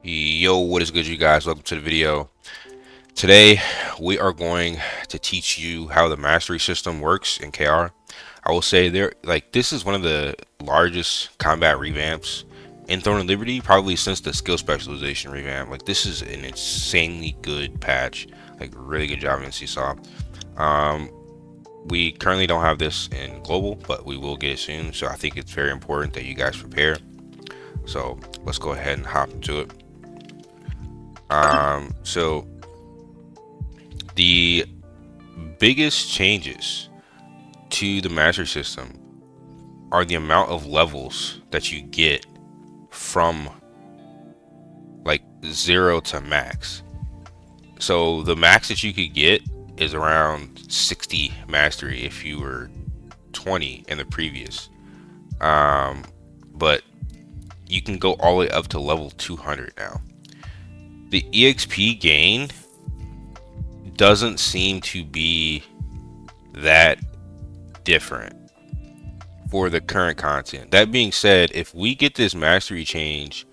Yo, what is good, you guys? Welcome to the video. Today, we are going to teach you how the mastery system works in KR. I will say this is one of the largest combat revamps in Throne of Liberty, probably since the skill specialization revamp. Like, this is an insanely good patch. Like, really good job in Seesaw. Um, we currently don't have this in global, but we will get it soon. So I think it's very important that you guys prepare. So let's go ahead and hop into it. So the biggest changes to the master system are the amount of levels that you get from like 0 to max. So the max that you could get is around 60 mastery if you were 20 in the previous. But you can go all the way up to level 200 now. The EXP gain doesn't seem to be that different for the current content. That being said, if we get this mastery change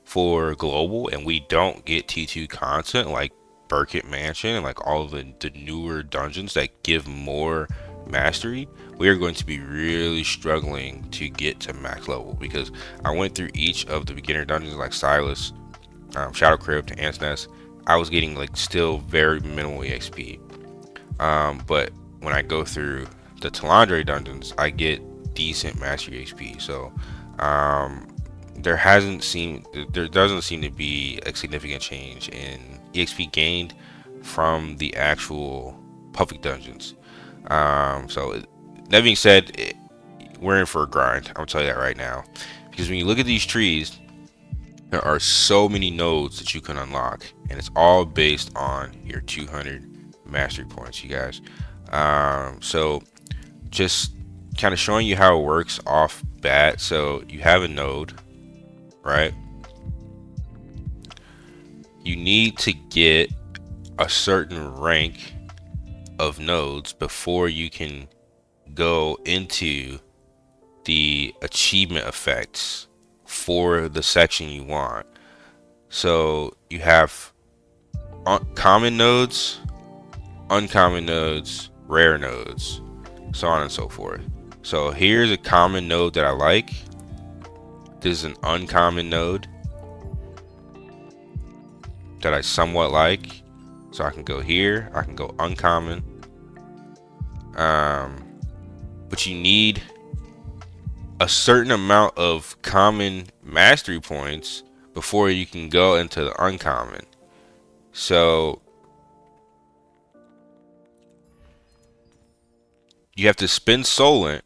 for global and we don't get T2 content like Burkett Mansion and like all of the newer dungeons that give more mastery, we are going to be really struggling to get to max level, because I went through each of the beginner dungeons like Silas, Shadow Crypt, and Ants Nest. I was getting like still very minimal EXP. But when I go through the Talandre dungeons, I get decent mastery XP. So there doesn't seem to be a significant change in EXP gained from the actual public dungeons. So that being said, we're in for a grind. I'm gonna tell you that right now, because when you look at these trees, there are so many nodes that you can unlock, and it's all based on your 200 mastery points, you guys. So just kind of showing you how it works off bat. So you have a node, right? You need to get a certain rank of nodes before you can go into the achievement effects for the section you want. So you have common nodes, uncommon nodes, rare nodes, so on and so forth. So here's a common node that I like. This is an uncommon node that I somewhat like. So I can go here, I can go uncommon. But you need a certain amount of common mastery points before you can go into the uncommon. So you have to spend Solent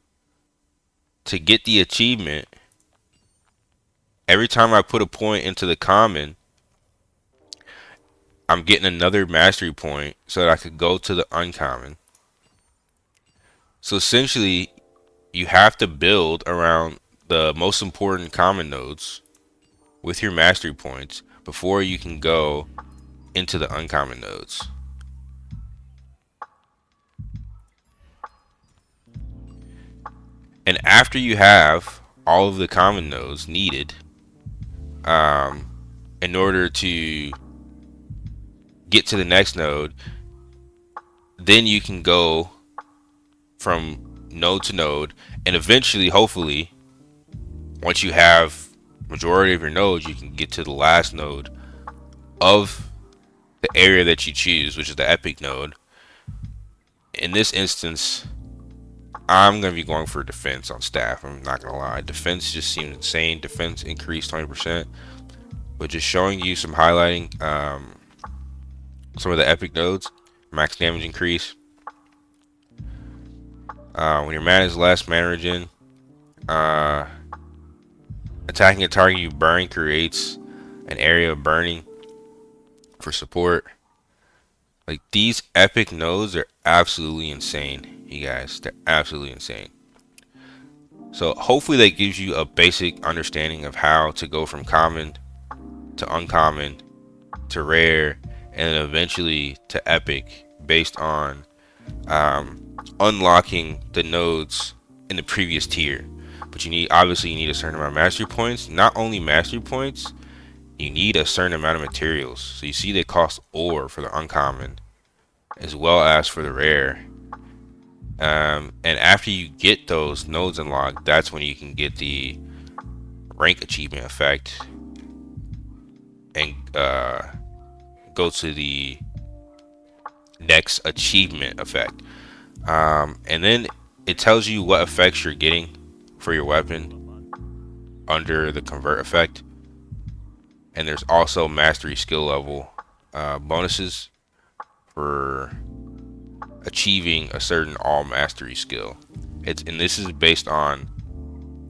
to get the achievement. Every time I put a point into the common, I'm getting another mastery point so that I could go to the uncommon. So essentially, you have to build around the most important common nodes with your mastery points before you can go into the uncommon nodes. And after you have all of the common nodes needed, in order to get to the next node, then you can go from node to node, and eventually, hopefully, once you have majority of your nodes, you can get to the last node of the area that you choose, which is the epic node. In this instance, I'm going to be going for defense on staff. I'm not going to lie. Defense just seems insane. Defense increased 20%. But just showing you some highlighting some of the epic nodes. Max damage increase. When your mana is less, mana regen. Attacking a target you burn creates an area of burning for support. Like, these epic nodes are absolutely insane, you guys. They're absolutely insane. So hopefully that gives you a basic understanding of how to go from common to uncommon to rare and then eventually to epic based on unlocking the nodes in the previous tier. But you need, obviously, you need a certain amount of mastery points. Not only mastery points, you need a certain amount of materials. So you see they cost ore for the uncommon as well as for the rare. And after you get those nodes unlocked, that's when you can get the rank achievement effect and go to the next achievement effect. And then it tells you what effects you're getting for your weapon under the convert effect. And there's also mastery skill level bonuses for achieving a certain all mastery skill. And this is based on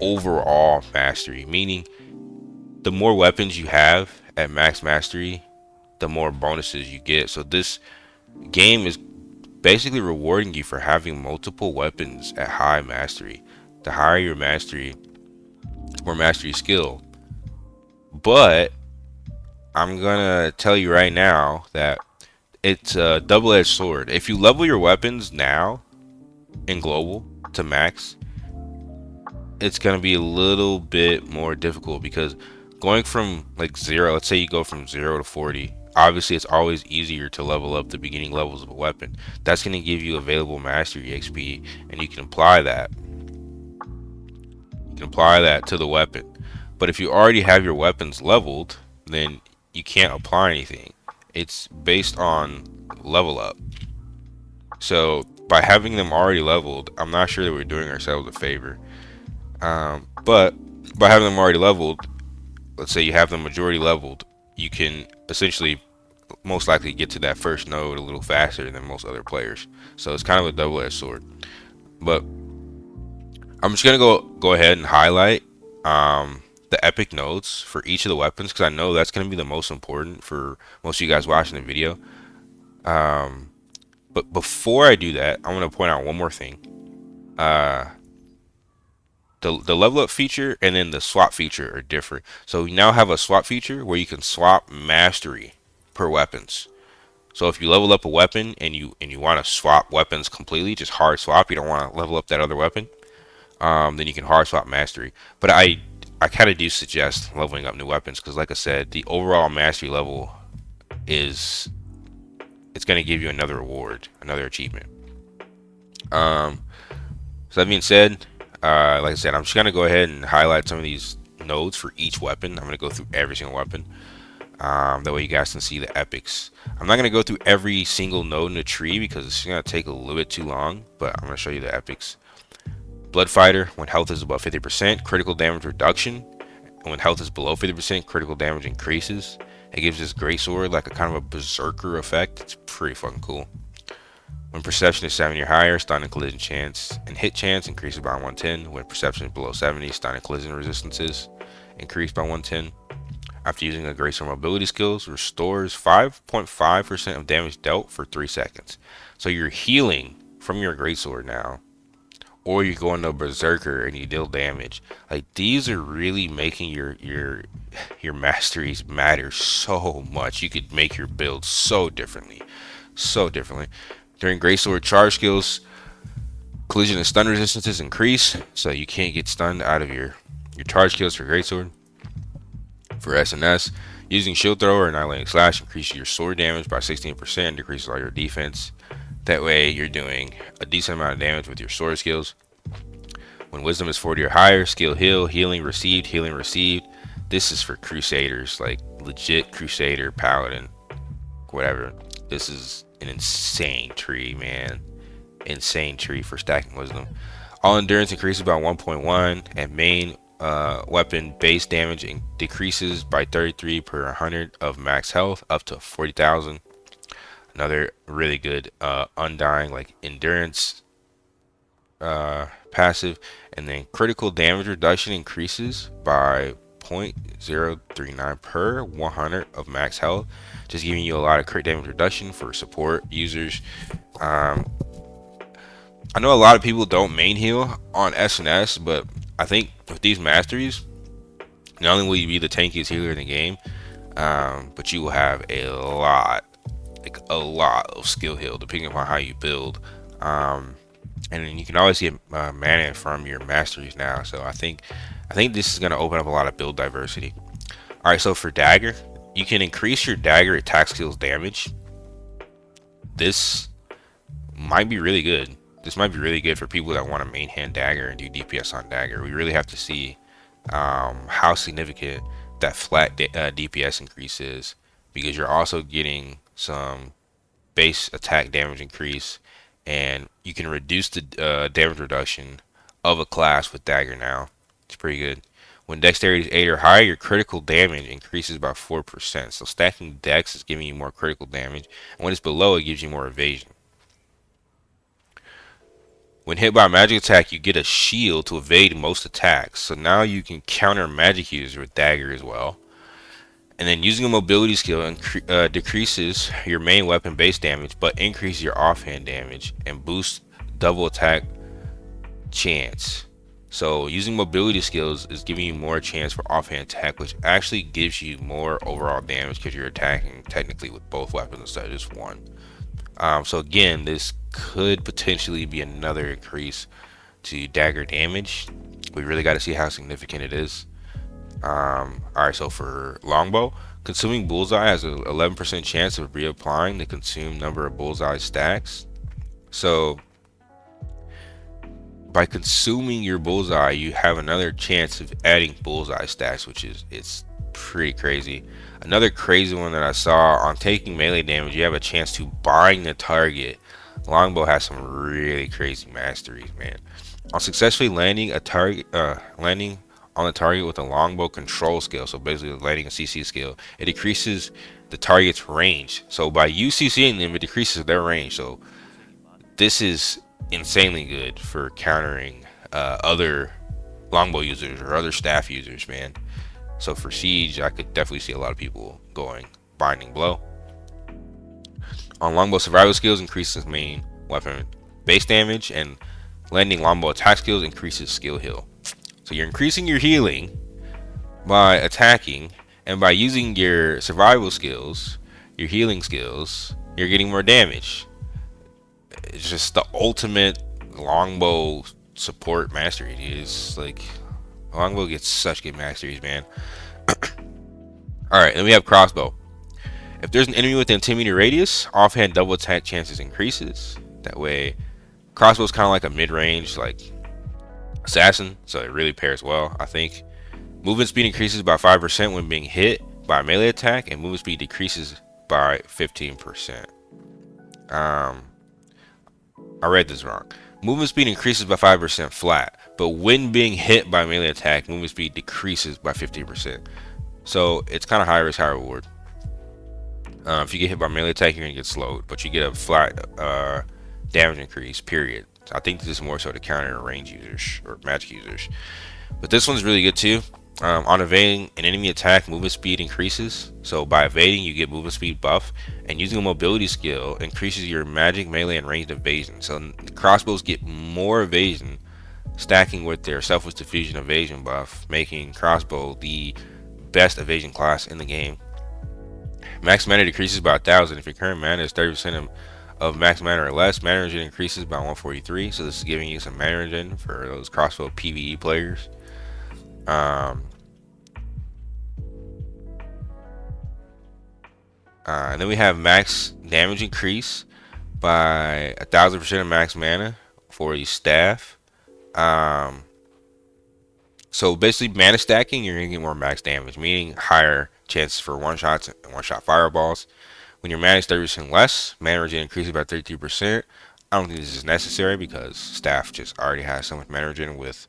overall mastery, meaning the more weapons you have at max mastery, the more bonuses you get. So this game is basically rewarding you for having multiple weapons at high mastery. The higher your mastery, the more mastery skill. But I'm gonna tell you right now that it's a double-edged sword. If you level your weapons now in global to max, it's gonna be a little bit more difficult because going from like 0, let's say you go from 0 to 40, obviously it's always easier to level up the beginning levels of a weapon. That's gonna give you available mastery XP, and you can apply that. You can apply that to the weapon. But if you already have your weapons leveled, then you can't apply anything. It's based on level up. So by having them already leveled, I'm not sure that we're doing ourselves a favor. But by having them already leveled, let's say you have them majority leveled, you can essentially most likely get to that first node a little faster than most other players. So it's kind of a double-edged sword. But I'm just gonna go ahead and highlight the epic nodes for each of the weapons because I know that's gonna be the most important for most of you guys watching the video. But before I do that, I want to point out one more thing. The level up feature and then the swap feature are different. So we now have a swap feature where you can swap mastery per weapons. So if you level up a weapon and you want to swap weapons completely, just hard swap, you don't want to level up that other weapon, then you can hard swap mastery. But I kind of do suggest leveling up new weapons because, like I said, the overall mastery level is it's going to give you another reward, another achievement. So that being said, like I said, I'm just going to go ahead and highlight some of these nodes for each weapon. I'm going to go through every single weapon. That way you guys can see the epics. I'm not going to go through every single node in the tree because it's going to take a little bit too long, but I'm going to show you the epics. Blood Fighter, when health is above 50%, critical damage reduction. And when health is below 50%, critical damage increases. It gives this greatsword like a kind of a berserker effect. It's pretty fucking cool. When perception is 70 or higher, stun and collision chance and hit chance increases by 110. When perception is below 70, stun and collision resistances increase by 110. After using a greatsword mobility skills, restores 5.5% of damage dealt for 3 seconds. So you're healing from your greatsword now. Or you go into berserker and you deal damage. Like, these are really making your masteries matter so much. You could make your build so differently. During greatsword charge skills, collision and stun resistances increase, so you can't get stunned out of your charge skills for greatsword. For SNS, using shield throw or annihilating slash increases your sword damage by 16%, decreases all your defense. That way you're doing a decent amount of damage with your sword skills. When wisdom is 40 or higher, skill heal, healing received. This is for crusaders, like legit crusader, paladin, whatever. This is an insane tree, man. Insane tree for stacking wisdom. All endurance increases by 1.1, and main weapon base damage decreases by 33 per 100 of max health up to 40,000. Another really good undying like endurance passive. And then critical damage reduction increases by 0.039 per 100 of max health, just giving you a lot of crit damage reduction for support users. I know a lot of people don't main heal on SNS, but I think with these masteries, not only will you be the tankiest healer in the game, but you will have a lot of skill heal depending upon how you build. And then you can always get mana from your masteries now. So I think this is going to open up a lot of build diversity. Alright, so for dagger, you can increase your dagger attack skills damage. This might be really good. This might be really good for people that want to main hand dagger and do DPS on dagger. We really have to see how significant that flat DPS increase is, because you're also getting some base attack damage increase, and you can reduce the damage reduction of a class with dagger now. It's pretty good. When dexterity is 8 or higher, your critical damage increases by 4%. So stacking dex is giving you more critical damage, and when it's below, it gives you more evasion. When hit by a magic attack, you get a shield to evade most attacks. So now you can counter magic users with dagger as well. And then using a mobility skill decreases your main weapon base damage, but increases your offhand damage and boosts double attack chance. So using mobility skills is giving you more chance for offhand attack, which actually gives you more overall damage because you're attacking technically with both weapons instead of just one. So again, this could potentially be another increase to dagger damage. We really got to see how significant it is. Alright, so for longbow, consuming bullseye has an 11% chance of reapplying the consumed number of bullseye stacks. So by consuming your bullseye, you have another chance of adding bullseye stacks, which is, it's pretty crazy. Another crazy one that I saw, on taking melee damage, you have a chance to bind the target. Longbow has some really crazy masteries, man. On successfully landing a target, landing on the target with a longbow control skill, so basically landing a CC skill, it decreases the target's range. So by you CCing them, it decreases their range. So this is insanely good for countering other longbow users or other staff users, man. So for siege, I could definitely see a lot of people going binding blow. On longbow survival skills, increases main weapon base damage, and landing longbow attack skills increases skill heal. So you're increasing your healing by attacking, and by using your survival skills, your healing skills, you're getting more damage. It's just the ultimate longbow support mastery. It's like longbow gets such good masteries, man. Alright, then we have crossbow. If there's an enemy with an intimidating radius, offhand double attack chances increases. That way, crossbow is kind of like a mid-range, like assassin, so it really pairs well, I think. Movement speed increases by 5% when being hit by a melee attack, and movement speed decreases by 15%. I read this wrong. Movement speed increases by 5% flat, but when being hit by a melee attack, movement speed decreases by 15%. So it's kind of high risk, high reward. If you get hit by a melee attack, you're gonna get slowed, but you get a flat damage increase, period. I think this is more so to counter range users or magic users. But this one's really good too. On evading an enemy attack, movement speed increases. So by evading, you get movement speed buff, and using a mobility skill increases your magic, melee, and ranged evasion. So crossbows get more evasion, stacking with their selfless diffusion evasion buff, making crossbow the best evasion class in the game. Max mana decreases by 1,000 if your current mana is 30% of max mana or less. Mana regen increases by 143, so this is giving you some mana regen for those crossbow PvE players. And then we have max damage increase by 1,000% of max mana for the staff. So basically, mana stacking, you're gonna get more max damage, meaning higher chances for one shots and one shot fireballs. When your mana is 30% less, mana regen increases by 32%. I don't think this is necessary because staff just already has so much mana regen with,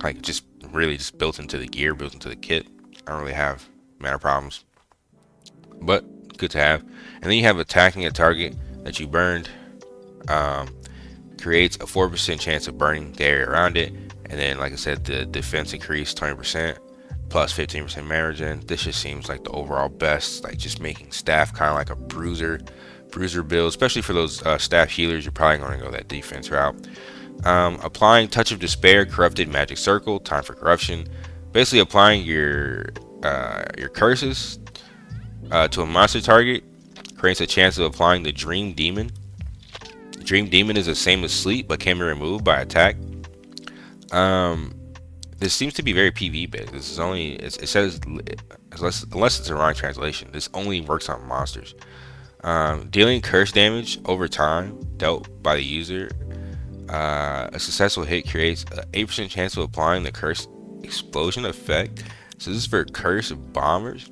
like just really just built into the gear, built into the kit. I don't really have mana problems, but good to have. And then you have attacking a target that you burned. Creates a 4% chance of burning the area around it, and then like I said, the defense increase 20% plus 15% mana regen. This just seems like the overall best, like just making staff kind of like a bruiser build, especially for those staff healers. You're probably going to go that defense route. Applying touch of despair, corrupted magic circle, time for corruption. Basically applying your curses to a monster target creates a chance of applying the dream demon. Dream demon is the same as sleep but can be removed by attack. Then this seems to be very PV based. This is only it says unless it's a wrong translation. This only works on monsters. Dealing curse damage over time dealt by the user. A successful hit creates an 8% chance of applying the curse explosion effect. So this is for curse bombers.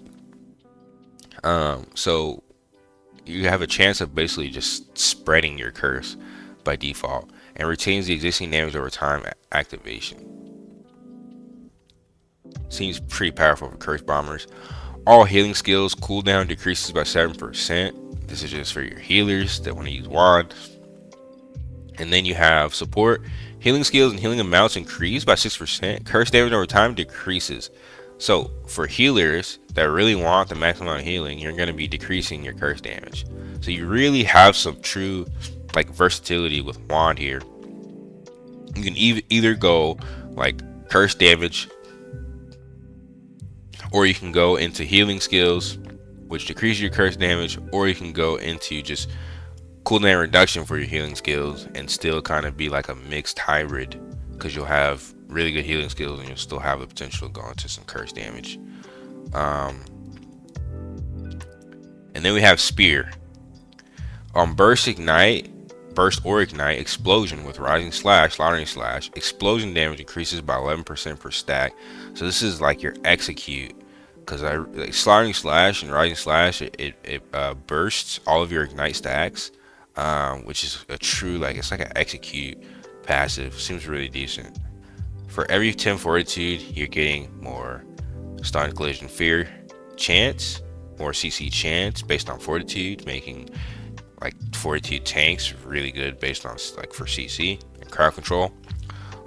So you have a chance of basically just spreading your curse by default, and retains the existing damage over time activation. Seems pretty powerful for curse bombers. All healing skills cooldown decreases by 7%. This is just for your healers that want to use wand. And then you have support. Healing skills and healing amounts increase by 6%. Curse damage over time decreases. So for healers that really want the maximum amount of healing, you're going to be decreasing your curse damage. So you really have some true like versatility with wand here. You can either go like curse damage, or you can go into healing skills, which decrease your curse damage, or you can go into just cooldown reduction for your healing skills and still kind of be like a mixed hybrid, because you'll have really good healing skills and you'll still have the potential to go into some curse damage. And then we have spear. On burst or ignite explosion with rising slash, slaughtering slash, explosion damage increases by 11% per stack. So this is like your execute, because like slaughtering slash and rising slash, it bursts all of your ignite stacks, which is a true, like, it's like an execute passive. Seems really decent. For every 10 fortitude, you're getting more stun, collision, fear chance, more CC chance based on fortitude, making like fortitude tanks really good based on like for CC and crowd control.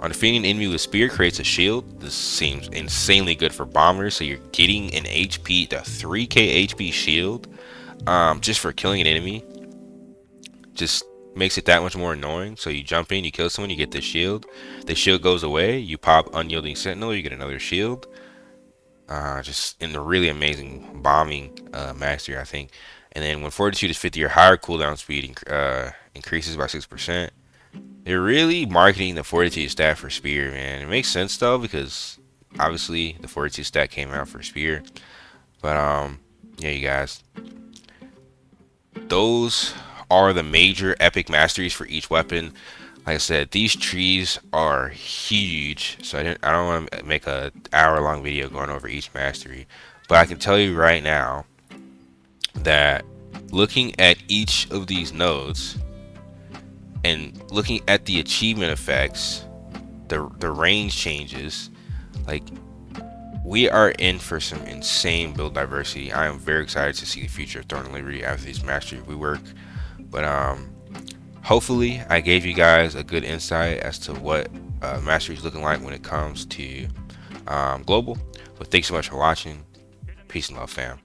On defeating an enemy with spear creates a shield. This seems insanely good for bombers. So you're getting an HP, the 3k HP shield, just for killing an enemy. Just makes it that much more annoying. So you jump in, you kill someone, you get this shield. The shield goes away. You pop Unyielding Sentinel, you get another shield. Just in the really amazing bombing mastery, I think. And then when fortitude is 50 or higher, cooldown speed increases by 6%. They're really marketing the fortitude stat for spear, man. It makes sense though, because obviously the fortitude stat came out for spear. But yeah, you guys, those are the major epic masteries for each weapon. Like I said, these trees are huge, so I don't want to make a hour-long video going over each mastery. But I can tell you right now that looking at each of these nodes and looking at the achievement effects, the range changes, like, we are in for some insane build diversity. I am very excited to see the future of Throne and Liberty after these mastery rework. But hopefully I gave you guys a good insight as to what mastery is looking like when it comes to global. But thanks so much for watching. Peace and love, fam.